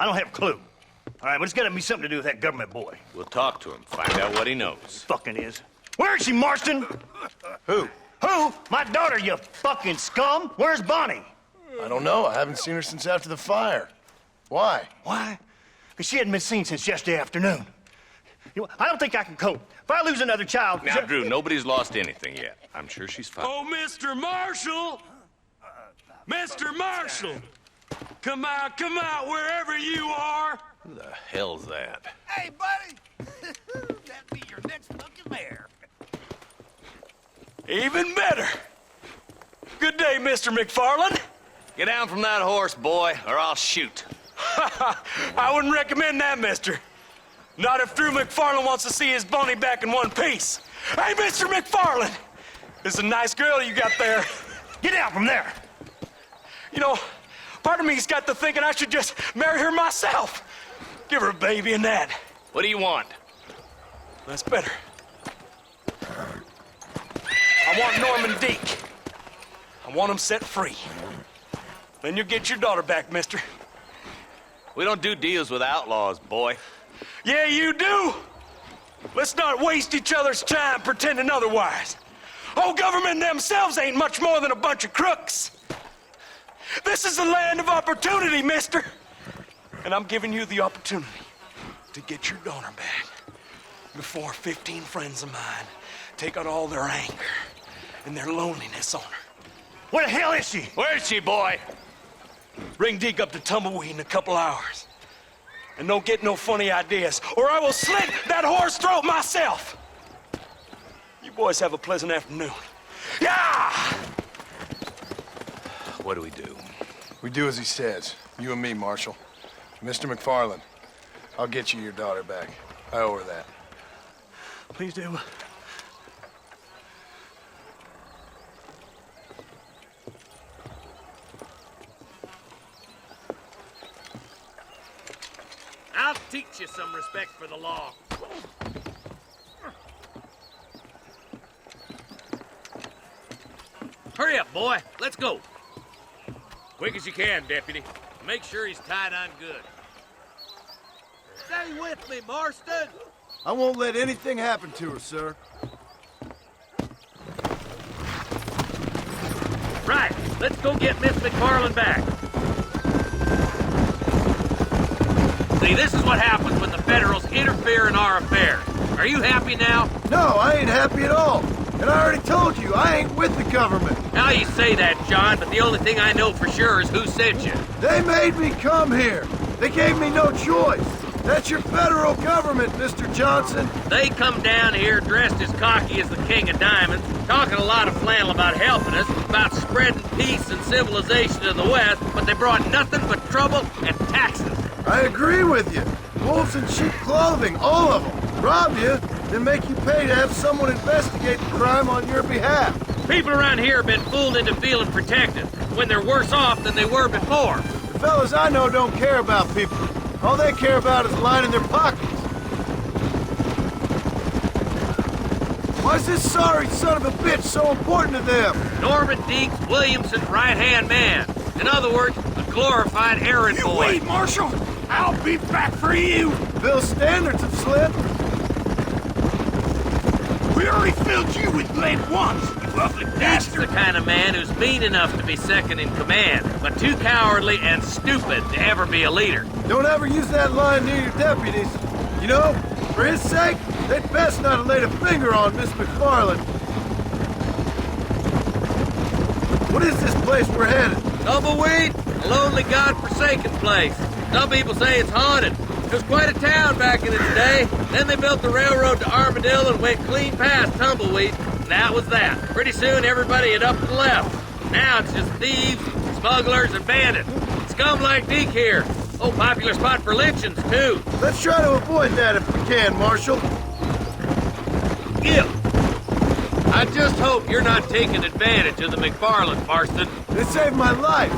I don't have a clue. All right, but it's gotta be something to do with that government boy. We'll talk to him, find out what he knows. Fucking is. Where is she, Marston? Who? Who? My daughter, you fucking scum. Where's Bonnie? I don't know. I haven't seen her since after the fire. Why? Why? Because she hadn't been seen since yesterday afternoon. You know, I don't think I can cope. If I lose another child... Now, Drew, nobody's lost anything yet. I'm sure she's fine. Oh, Mr. Marshall! Mr. Marshall! Come out, wherever you are! Who the hell's that? Hey, buddy! That'd be your next fucking mayor. Even better! Good day, Mr. McFarland. Get down from that horse, boy, or I'll shoot. I wouldn't recommend that, mister. Not if Drew McFarland wants to see his Bonnie back in one piece. Hey, Mr. McFarland! This is a nice girl you got there. Get out from there! You know, part of me's got to thinking I should just marry her myself. Give her a baby and that. What do you want? That's better. I want Norman Deke. I want him set free. Then you'll get your daughter back, mister. We don't do deals with outlaws, boy. Yeah, you do. Let's not waste each other's time pretending otherwise. Oh, government themselves ain't much more than a bunch of crooks. This is the land of opportunity, mister. And I'm giving you the opportunity to get your daughter back before 15 friends of mine take out all their anger and their loneliness on her. Where the hell is she? Where is she, boy? Bring Deke up to Tumbleweed in a couple hours. And don't get no funny ideas, or I will slit that whore's throat myself. You boys have a pleasant afternoon. Yeah! What do we do? We do as he says. You and me, Marshal. Mr. McFarland, I'll get you your daughter back. I owe her that. Please do. I'll teach you some respect for the law. Hurry up, boy. Let's go. Quick as you can, deputy. Make sure he's tied on good. Stay with me, Marston. I won't let anything happen to her, sir. Right. Let's go get Miss McFarland back. See, this is what happens when the Federals interfere in our affairs. Are you happy now? No, I ain't happy at all. And I already told you, I ain't with the government. Now you say that, John, but the only thing I know for sure is who sent you. They made me come here. They gave me no choice. That's your federal government, Mr. Johnson. They come down here dressed as cocky as the King of Diamonds, talking a lot of flannel about helping us, about spreading peace and civilization to the West, but they brought nothing but trouble and taxes. I agree with you. Wolves in sheep clothing, all of them. Rob you, then make you pay to have someone investigate the crime on your behalf. People around here have been fooled into feeling protected, when they're worse off than they were before. The fellas I know don't care about people. All they care about is lining their pockets. Why's this sorry son of a bitch so important to them? Norman Deke's Williamson's right-hand man. In other words, a glorified errand boy. Wait, Marshal! I'll be back for you! Bill's standards have slipped. We already filled you with lead once, you ugly Deke's the kind of man who's mean enough to be second in command, but too cowardly and stupid to ever be a leader. Don't ever use that line near your deputies. You know, for his sake, they'd best not have laid a finger on Miss McFarland. What is this place we're headed? Tumbleweed, a lonely, god-forsaken place. Some people say it's haunted. It was quite a town back in its day. Then they built the railroad to Armadillo and went clean past Tumbleweed. And that was that. Pretty soon, everybody had up and left. Now it's just thieves, smugglers, and bandits. Scum like Deke here. Oh, popular spot for lynchings, too. Let's try to avoid that if we can, Marshal. Gil, I just hope you're not taking advantage of the McFarland, Marston. They saved my life.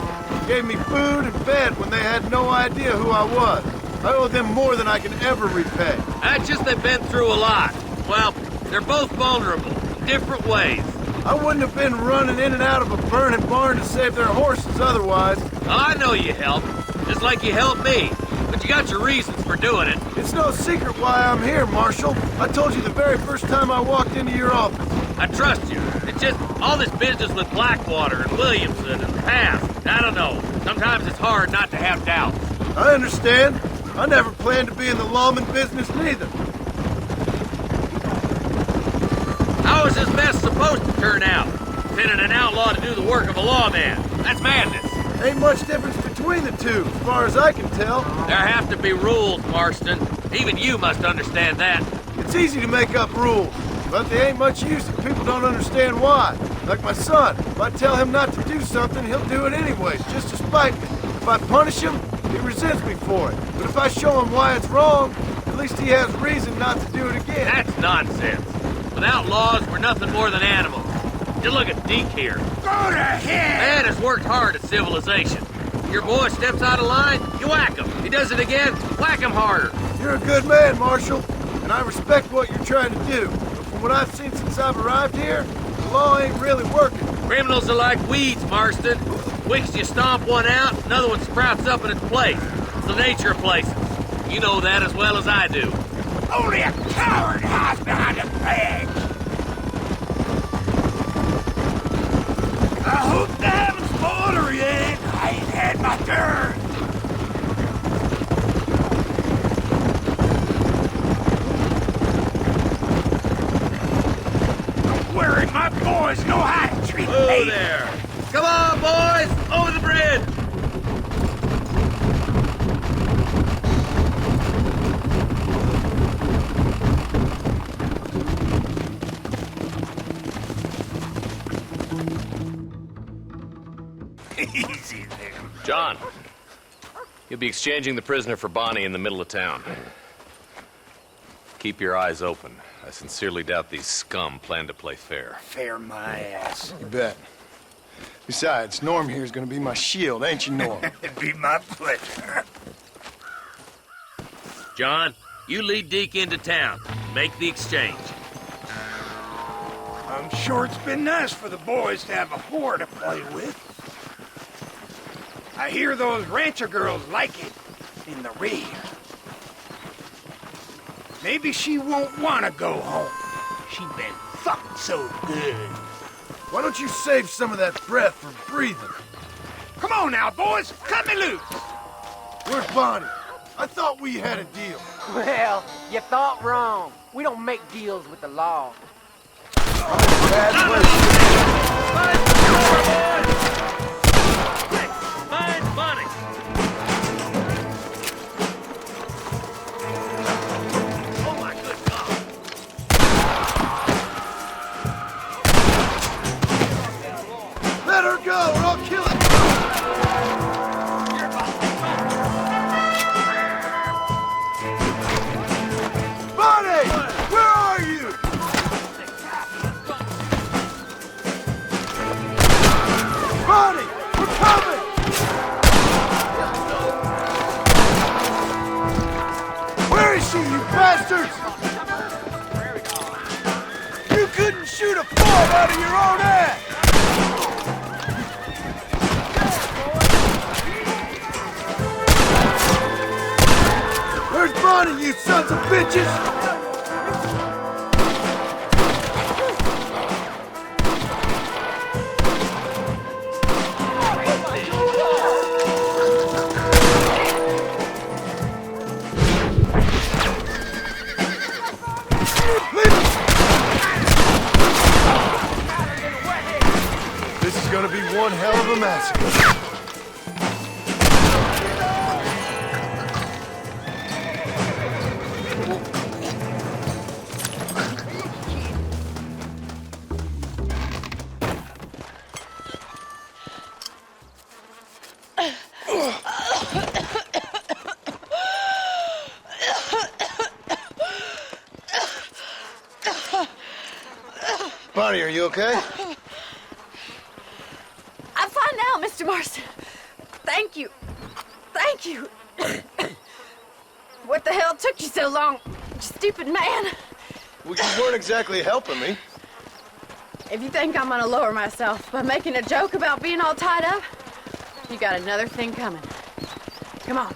Gave me food and bed when they had no idea who I was. I owe them more than I can ever repay. That's just they've been through a lot. Well, they're both vulnerable in different ways. I wouldn't have been running in and out of a burning barn to save their horses otherwise. Well, I know you helped, just like you helped me. but you got your reasons for doing it. It's no secret why I'm here, Marshal. I told you the very first time I walked into your office. I trust you. It's just all this business with Blackwater and Williamson and the past. I don't know. Sometimes it's hard not to have doubts. I understand. I never planned to be in the lawman business neither. How is this mess supposed to turn out? Sending an outlaw to do the work of a lawman. That's madness. Ain't much difference between the two, as far as I can tell. There have to be rules, Marston. Even you must understand that. It's easy to make up rules, but they ain't much use if people don't understand why. Like my son. If I tell him not to do something, he'll do it anyways, just to spite me. If I punish him, he resents me for it. But if I show him why it's wrong, at least he has reason not to do it again. That's nonsense. Without laws, we're nothing more than animals. Just look at Deke here. Go to hell! Man has worked hard at civilization. Your boy steps out of line, you whack him. He does it again, whack him harder. You're a good man, Marshal, and I respect what you're trying to do. But from what I've seen since I've arrived here, the law ain't really working. Criminals are like weeds, Marston. Quick as you stomp one out, another one sprouts up in its place. It's the nature of places. You know that as well as I do. Only a coward hides behind a badge. I hope they haven't spoiled her yet. I ain't had my turn. Don't worry, my boys know how to treat Oh, me. there. Come on, boys! Over the bridge! Easy there. John, you'll be exchanging the prisoner for Bonnie in the middle of town. Keep your eyes open. I sincerely doubt these scum plan to play fair. Fair my ass. You bet. Besides, Norm here is gonna be my shield, ain't you, Norm? It'd be my pleasure. John, you lead Deke into town. Make the exchange. I'm sure it's been nice for the boys to have a whore to play with. I hear those rancher girls like it in the rear. Maybe she won't want to go home. She's been fucked so good. Why don't you save some of that breath for breathing? Come on now, boys. Cut me loose. Where's Bonnie? I thought we had a deal. Well, you thought wrong. We don't make deals with the law. Bad Find Bonnie! Oh my good God! Let her go or I'll kill it! Bonnie! Where are you? Bonnie! We're coming! Where is she, you bastards? You couldn't shoot a fob out of your own ass! Where's Bonnie, you sons of bitches? This is gonna be one hell of a massacre. Bonnie, are you okay? I'm fine now, Mr. Marston. Thank you. Thank you. What the hell took you so long, you stupid man? Well, you weren't exactly helping me. If you think I'm gonna lower myself by making a joke about being all tied up, you got another thing coming. Come on.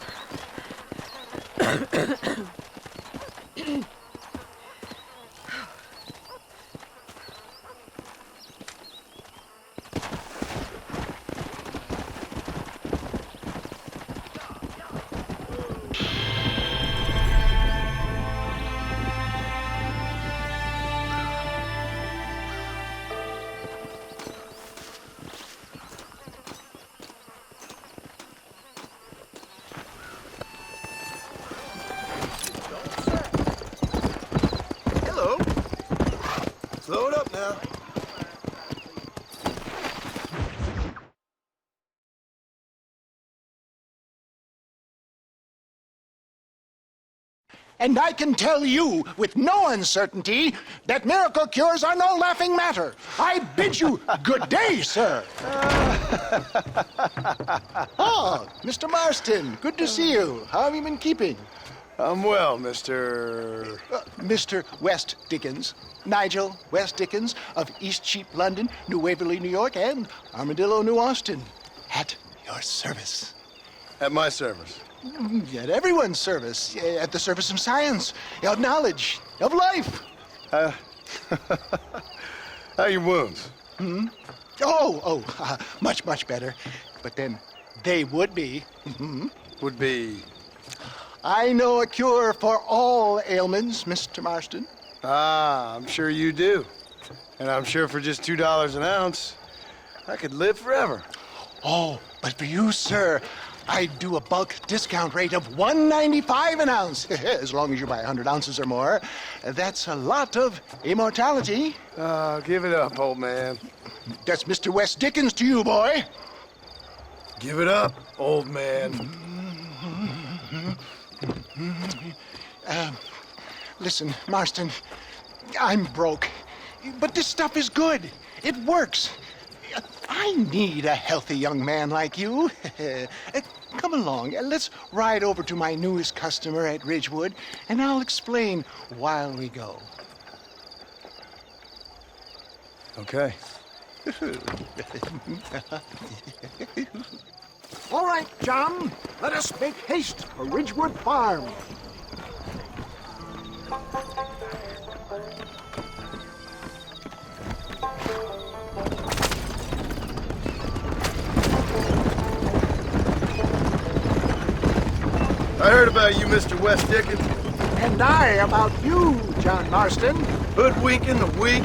Hello. Slow it up now. And I can tell you with no uncertainty that miracle cures are no laughing matter. I bid you good day, sir. Oh, Mr. Marston, good to see you. How have you been keeping? I'm well, Mr. Mr. West Dickens. Nigel West Dickens of Eastcheap, London, New Waverly, New York, and Armadillo, New Austin. At your service. At my service. At everyone's service. At the service of science, of knowledge, of life. How are your wounds? Much, much better. But then they would be. Would be... I know a cure for all ailments, Mr. Marston. Ah, I'm sure you do. And I'm sure for just $2 an ounce, I could live forever. Oh, but for you, sir, I'd do a bulk discount rate of $1.95 an ounce, as long as you buy 100 ounces or more. That's a lot of immortality. Give it up, old man. That's Mr. West Dickens to you, boy. Give it up, old man. Listen, Marston, I'm broke, but this stuff is good. It works. I need a healthy young man like you. Come along, let's ride over to my newest customer at Ridgewood, and I'll explain while we go. Okay. All right, John, let us make haste for Ridgewood Farm. I heard about you, Mr. West Dickens. And I about you, John Marston. Hoodwinking the weak,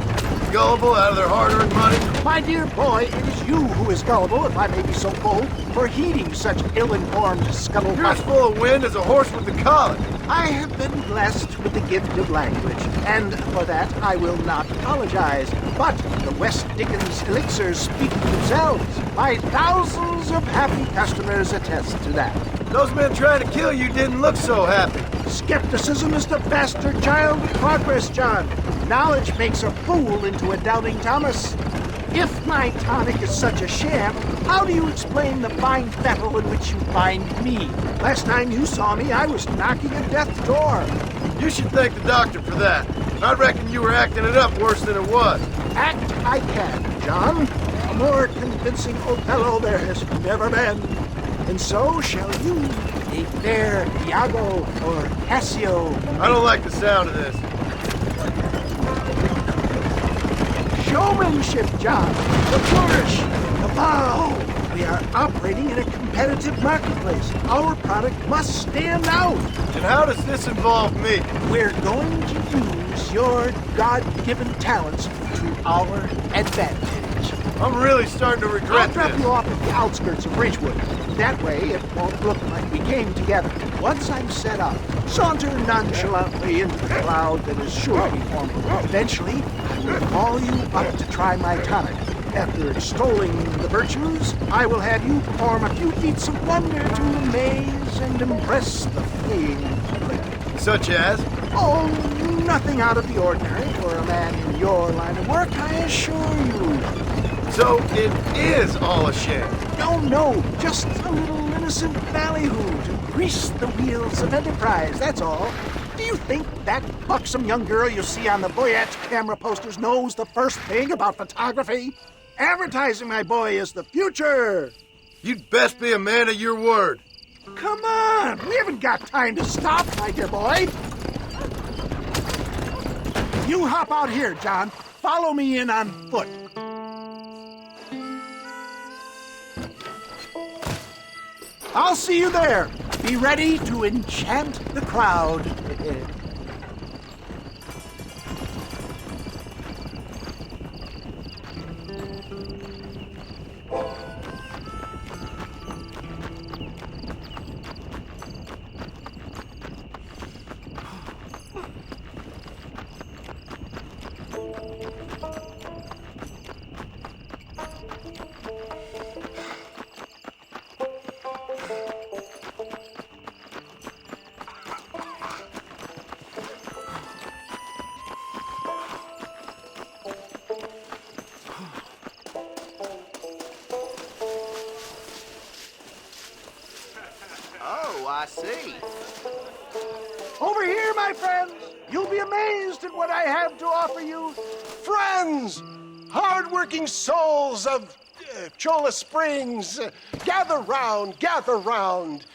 gullible out of their hard-earned money. My dear boy, it is you who is gullible, if I may be so bold, for heeding such ill-informed scuttlebutt. You're as full of wind as a horse with the colic. I have been blessed with the gift of language, and for that I will not apologize. But the West Dickens elixirs speak for themselves. My thousands of happy customers attest to that. Those men trying to kill you didn't look so happy. Skepticism is the bastard child of progress, John. Knowledge makes a fool into a doubting Thomas. If my tonic is such a sham, how do you explain the fine fettle in which you find me? Last time you saw me, I was knocking at death's door. You should thank the doctor for that. I reckon you were acting it up worse than it was. Act I can, John. A more convincing Othello there has never been. And so shall you, a fair Iago or Cassio. I don't like the sound of this. Showmanship, John. The flourish, the bow. We are operating in a competitive marketplace. Our product must stand out. And how does this involve me? We're going to use your God-given talents to our advantage. I'm really starting to I'll regret drop this. you off at the outskirts of Ridgewood. That way, it won't look like we came together. Once I'm set up, saunter nonchalantly into the cloud that is sure to be forming. Eventually, I will call you up to try my tonic. After extolling the virtues, I will have you perform a few feats of wonder to amaze and impress the fleeing public. Such as? Oh, nothing out of the ordinary for a man in your line of work, I assure you. So it is all a sham. No, just a little innocent ballyhoo to grease the wheels of enterprise, that's all. Do you think that buxom young girl you see on the Voyage camera posters knows the first thing about photography? Advertising, my boy, is the future. You'd best be a man of your word. Come on! We haven't got time to stop, my dear boy. You hop out here, John. Follow me in on foot. I'll see you there. Be ready to enchant the crowd. Oh, I see. Over here, my friends. You'll be amazed at what I have to offer you. Friends, hard-working souls of Cholla Springs, gather round, gather round.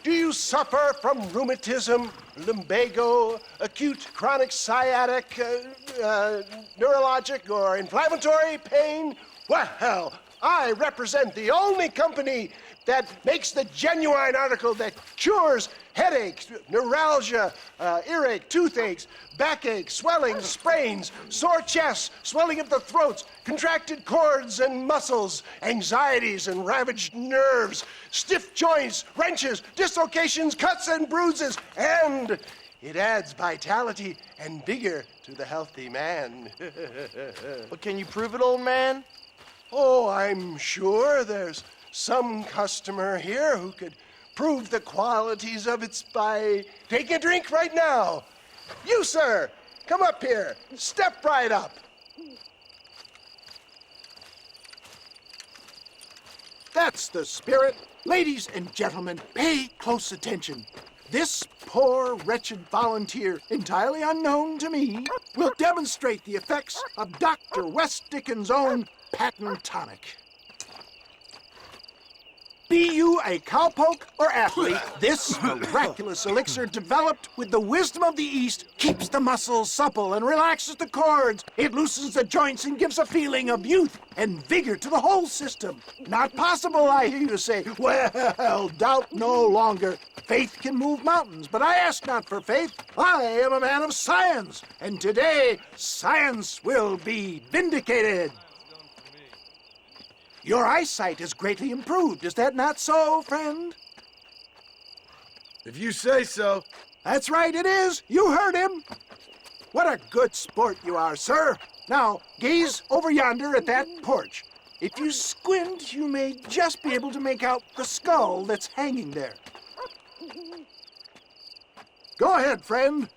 Do you suffer from rheumatism, lumbago, acute chronic sciatic, neurologic, or inflammatory pain? Well, I represent the only company that makes the genuine article that cures headaches, neuralgia, earache, toothaches, backache, swelling, sprains, sore chests, swelling of the throats, contracted cords and muscles, anxieties and ravaged nerves, stiff joints, wrenches, dislocations, cuts and bruises, and it adds vitality and vigor to the healthy man. But can you prove it, old man? Oh, I'm sure there's some customer here who could prove the qualities of it by taking a drink right now. You, sir, come up here. Step right up. That's the spirit. Ladies and gentlemen, pay close attention. This poor, wretched volunteer, entirely unknown to me, will demonstrate the effects of Dr. West Dickens' own patent tonic. Be you a cowpoke or athlete, this miraculous elixir developed with the wisdom of the East keeps the muscles supple and relaxes the cords. It loosens the joints and gives a feeling of youth and vigor to the whole system. Not possible, I hear you say. Well, doubt no longer. Faith can move mountains, but I ask not for faith. I am a man of science, and today science will be vindicated. Your eyesight is greatly improved. Is that not so, friend? If you say so. That's right, it is. You heard him. What a good sport you are, sir. Now, gaze over yonder at that porch. If you squint, you may just be able to make out the skull that's hanging there. Go ahead, friend.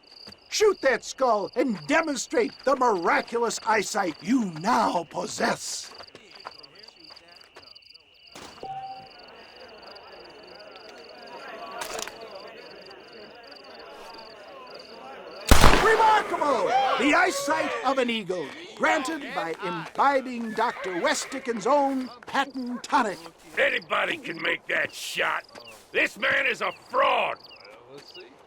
Shoot that skull and demonstrate the miraculous eyesight you now possess. Remarkable! The eyesight of an eagle, granted by imbibing Dr. West Dickens' own patent tonic. Anybody can make that shot. This man is a fraud.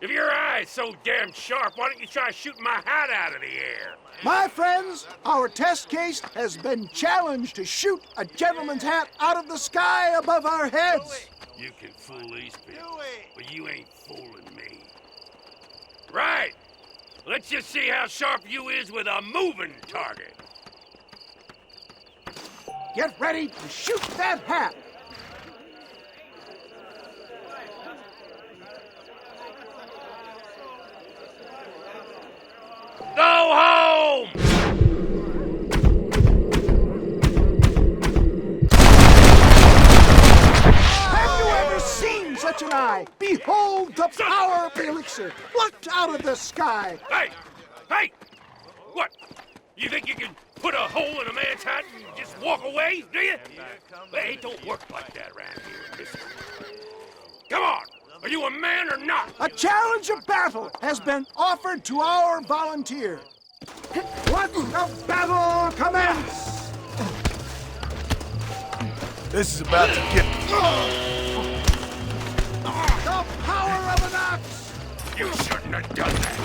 If your eye's so damn sharp, why don't you try shooting my hat out of the air? My friends, our test case has been challenged to shoot a gentleman's hat out of the sky above our heads. You can fool these people, but you ain't fooling me. Right. Let's just see how sharp you is with a moving target. Get ready to shoot that hat. Go home! Have you ever seen such an eye? Behold the power of the elixir, plucked out of the sky. Hey! Hey! What? You think you can put a hole in a man's hat and just walk away, do you? Hey, it don't work like that around here, mister. Come on! Are you a man or not? A challenge of battle has been offered to our volunteer. Let the battle commence! This is about to get... You shouldn't have done that.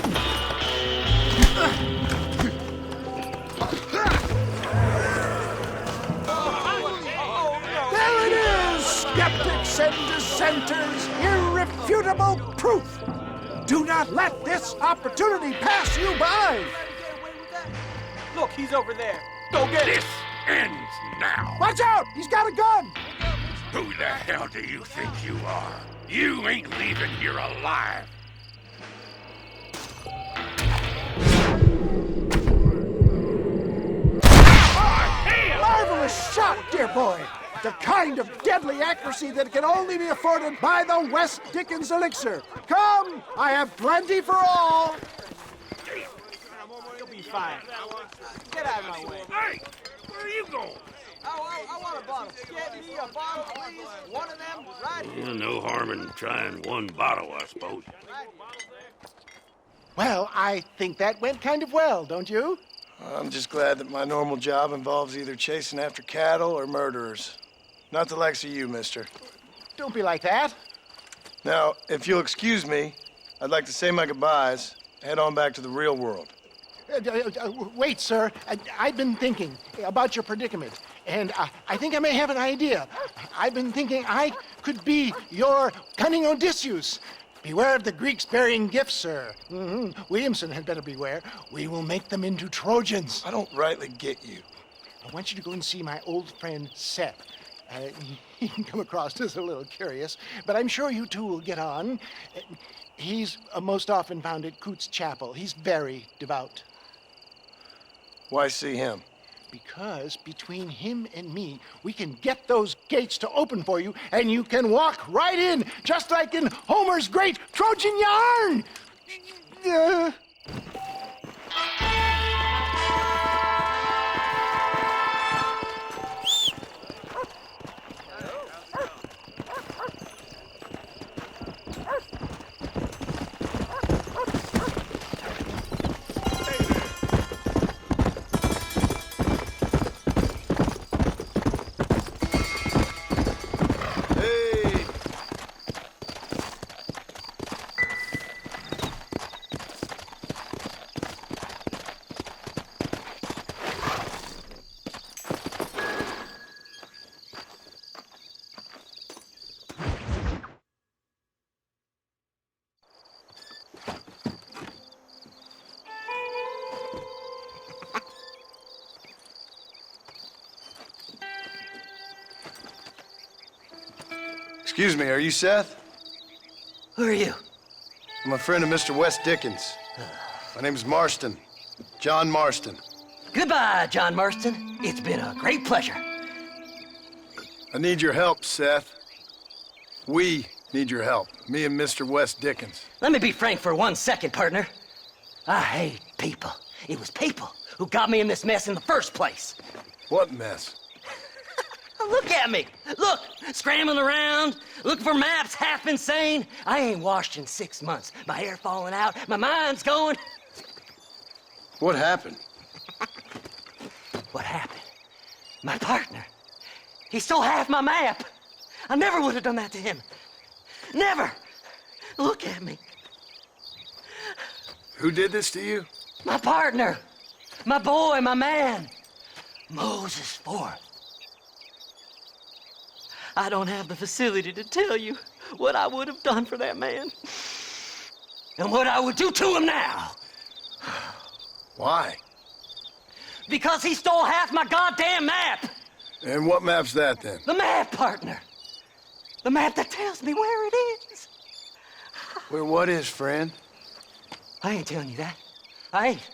There it is, skeptics and dissenters, irrefutable proof. Do not let this opportunity pass you by. Look, he's over there. Go get him. This ends now. Watch out, he's got a gun. Who the hell do you think you are? You ain't leaving here alive. Marvelous shot, dear boy. The kind of deadly accuracy that can only be afforded by the West Dickens elixir. Come, I have plenty for all. You'll be fine. Get out of my way. Hey, where are you going? I want a bottle. Get me a bottle, please. One of them, right here. Well, no harm in trying one bottle, I suppose. Well, I think that went kind of well, don't you? I'm just glad that my normal job involves either chasing after cattle or murderers. Not the likes of you, mister. Don't be like that. Now, if you'll excuse me, I'd like to say my goodbyes, head on back to the real world. Wait, sir. I've been thinking about your predicament, and I think I may have an idea. I've been thinking I could be your cunning Odysseus. Beware of the Greeks bearing gifts, sir. Williamson had better beware. We will make them into Trojans. I don't rightly get you. I want you to go and see my old friend Seth. He can come across as a little curious, but I'm sure you two will get on. He's most often found at Coots Chapel. He's very devout. Why see him? Because between him and me, we can get those gates to open for you, and you can walk right in, just like in Homer's great Trojan yarn! Excuse me, are you Seth? Who are you? I'm a friend of Mr. West Dickens. My name is Marston. John Marston. Goodbye, John Marston. It's been a great pleasure. I need your help, Seth. We need your help. Me and Mr. West Dickens. Let me be frank for 1 second, partner. I hate people. It was people who got me in this mess in the first place. What mess? Look at me. Look, scrambling around, looking for maps, half insane. I ain't washed in 6 months. My hair falling out, my mind's going. What happened? What happened? My partner. He stole half my map. I never would have done that to him. Never. Look at me. Who did this to you? My partner. My boy, my man. Moses Forth. I don't have the facility to tell you what I would have done for that man. And what I would do to him now. Why? Because he stole half my goddamn map. And what map's that, then? The map, partner. The map that tells me where it is. Where what is, friend? I ain't telling you that. I ain't.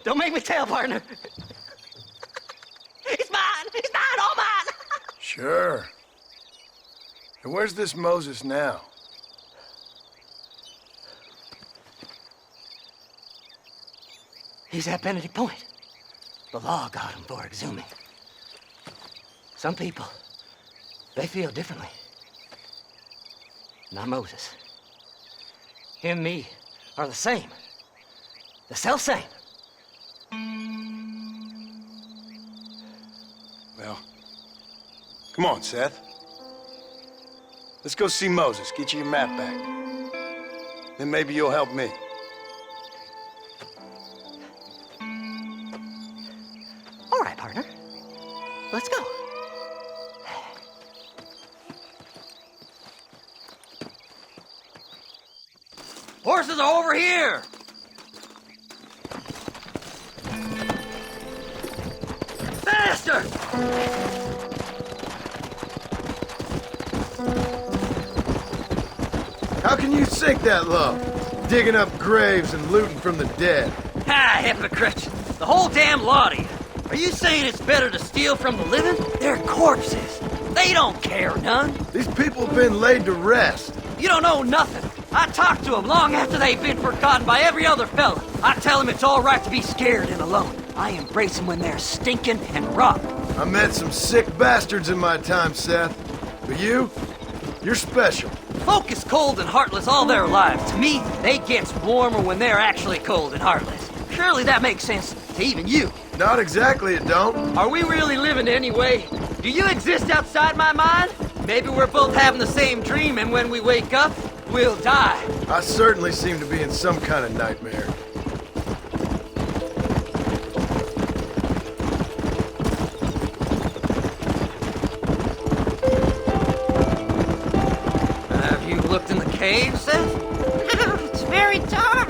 Don't make me tell, partner. It's mine. It's mine, all mine. Sure. And where's this Moses now? He's at Benedict Point. The law got him for exhuming. Some people, they feel differently. Not Moses. Him and me are the same. The self-same. Well, come on, Seth. Let's go see Moses. Get you your map back. then maybe you'll help me. All right, partner. Let's go. Horses are over here! Faster! How can you sink that low? Digging up graves and looting from the dead. Ha, hypocrite! The whole damn lot of you. Are you saying it's better to steal from the living? They're corpses. They don't care none. These people have been laid to rest. You don't know nothing. I talk to them long after they've been forgotten by every other fella. I tell them it's all right to be scared and alone. I embrace them when they're stinking and rotten. I met some sick bastards in my time, Seth. But you're special. Folk is cold and heartless all their lives. To me, they gets warmer when they're actually cold and heartless. Surely that makes sense to even you. Not exactly, it don't. Are we really living anyway? Do you exist outside my mind? Maybe we're both having the same dream, and when we wake up, we'll die. I certainly seem to be in some kind of nightmare. Have you looked in the cave, Seth? It's very dark.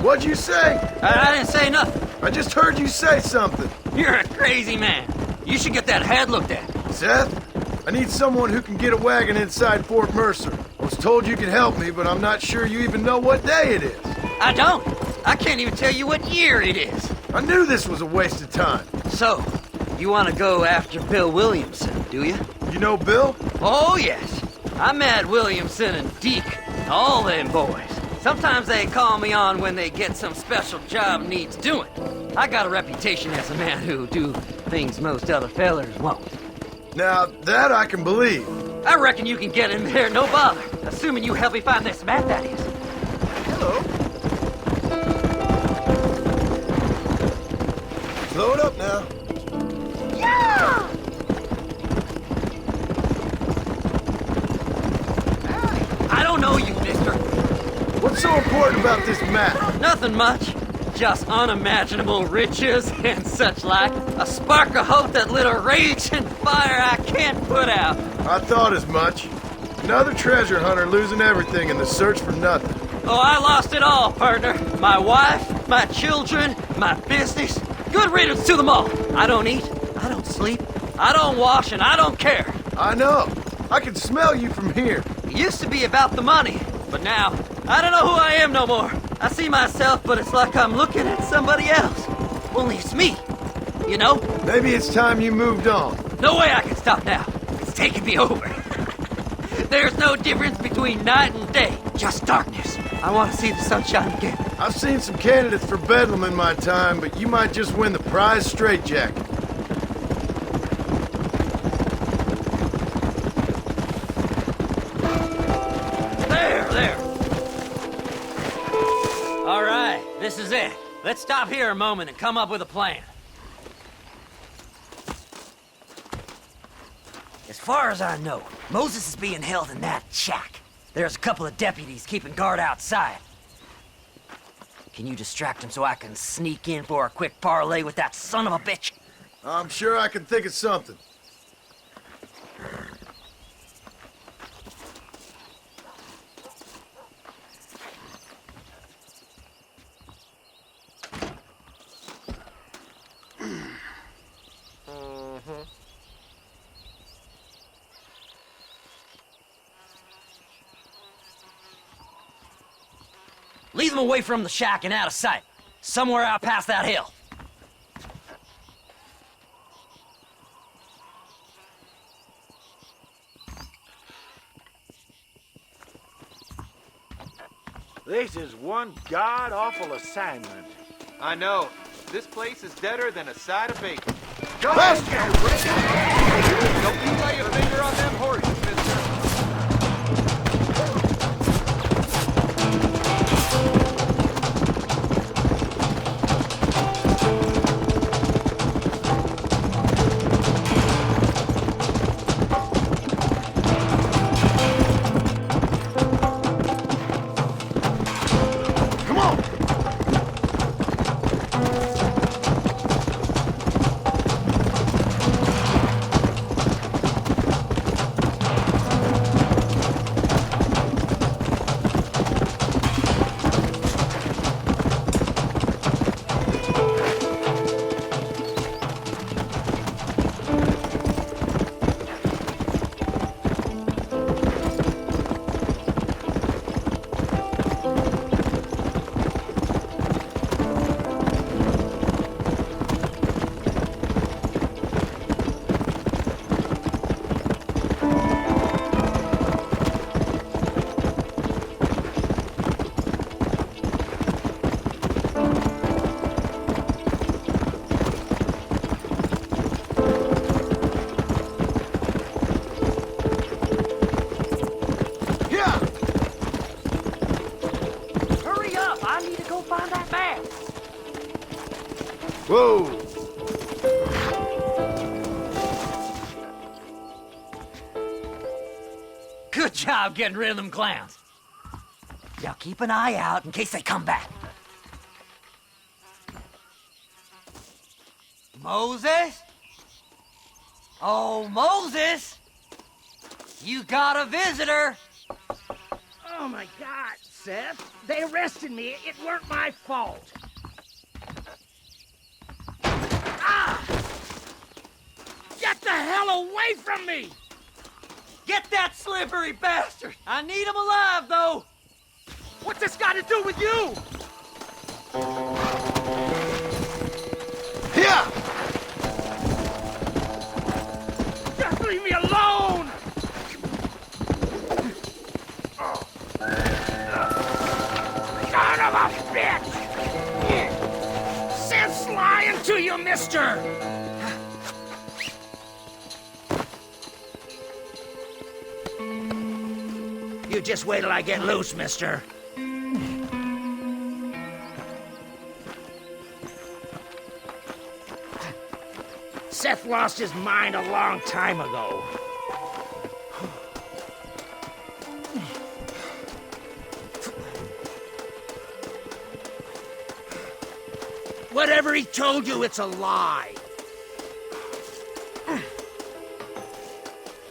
What'd you say? I didn't say nothing. I just heard you say something. You're a crazy man. You should get that head looked at. Seth, I need someone who can get a wagon inside Fort Mercer. I was told you could help me, but I'm not sure you even know what day it is. I don't. I can't even tell you what year it is. I knew this was a waste of time. So, you want to go after Bill Williamson, do you? You know Bill? Oh, yes. I met Williamson and Deke, all them boys. Sometimes they call me on when they get some special job needs doing. I got a reputation as a man who do things most other fellers won't. Now, that I can believe. I reckon you can get in there, no bother. Assuming you help me find this map, that is. Hello. Slow it up now. Yeah! I don't know you, mister. What's so important about this map? Nothing much. Just unimaginable riches and such like. A spark of hope that lit a raging fire I can't put out. I thought as much. Another treasure hunter losing everything in the search for nothing. Oh, I lost it all, partner. My wife, my children, my business. Good riddance to them all. I don't eat, I don't sleep, I don't wash, and I don't care. I know. I can smell you from here. It used to be about the money, but now, I don't know who I am no more. I see myself, but it's like I'm looking at somebody else. Only it's me, you know? Maybe it's time you moved on. No way I can stop now. It's taking me over. There's no difference between night and day, just darkness. I want to see the sunshine again. I've seen some candidates for Bedlam in my time, but you might just win the prize straitjacket. There. All right, this is it. Let's stop here a moment and come up with a plan. As far as I know, Moses is being held in that shack. There's a couple of deputies keeping guard outside. Can you distract him so I can sneak in for a quick parlay with that son of a bitch? I'm sure I can think of something. Lead them away from the shack and out of sight. Somewhere out past that hill. This is one god-awful assignment. I know. This place is deader than a side of bacon. Don't you lay a finger on them horses, mister. Whoa! Good job getting rid of them clowns. Now keep an eye out in case they come back. Moses? Oh, Moses! You got a visitor! Oh my God, Seth. They arrested me. It weren't my fault. Ah! Get the hell away from me! Get that slippery bastard! I need him alive, though! What's this got to do with you? Yeah! Just leave me alone! Son of a bitch! Seth's lying to you, mister! You just wait till I get loose, mister. Seth lost his mind a long time ago. Whatever he told you, it's a lie.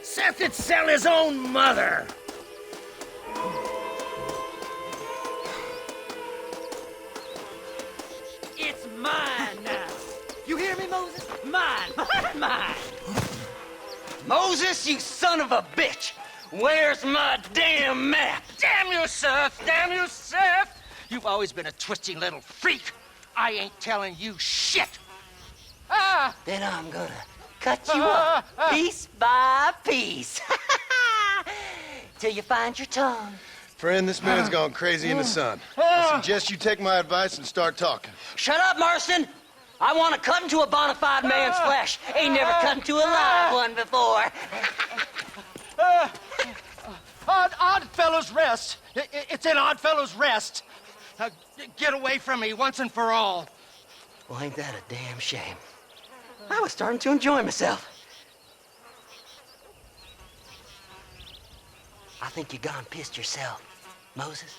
Seth could sell his own mother. It's mine now. You hear me, Moses? Mine. Mine. Moses, you son of a bitch! Where's my damn map? Damn you, Seth! Damn you, Seth! You've always been a twisting little freak. I ain't telling you shit. Ah! Then I'm gonna cut you up piece by piece. Till you find your tongue. Friend, this man's gone crazy in the sun. I suggest you take my advice and start talking. Shut up, Marston! I want to cut into a bona fide man's flesh. Ain't never cut into a live one before. Oddfellows Rest. It's in Oddfellows Rest. Get away from me once and for all. Well, ain't that a damn shame? I was starting to enjoy myself. I think you gone pissed yourself, Moses.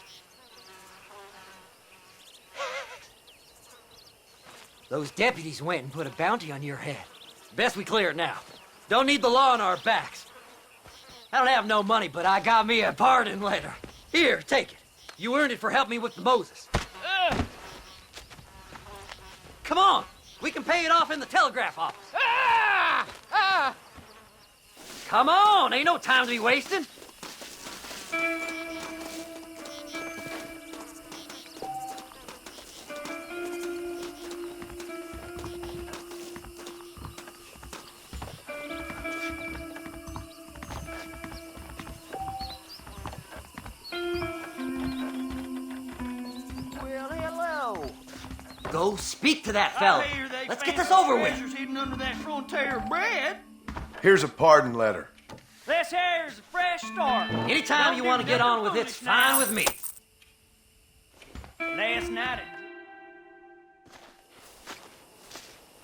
Those deputies went and put a bounty on your head. Best we clear it now. Don't need the law on our backs. I don't have no money, but I got me a pardon letter. Here, take it. You earned it for helping me with the Moses. Come on. We can pay it off in the telegraph office. Come on. Ain't no time to be wasting. Go speak to that fella. Let's get this over with. Hidden under that frontier bread. Here's a pardon letter. This here's a fresh start. Anytime you want to get on with it's fine with me. Last night.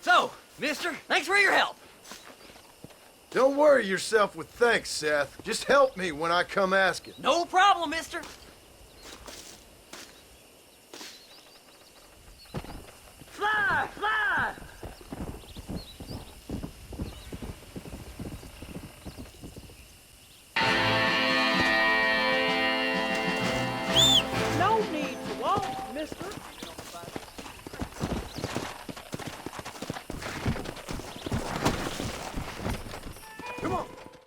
So, mister, thanks for your help. Don't worry yourself with thanks, Seth. Just help me when I come asking. No problem, mister.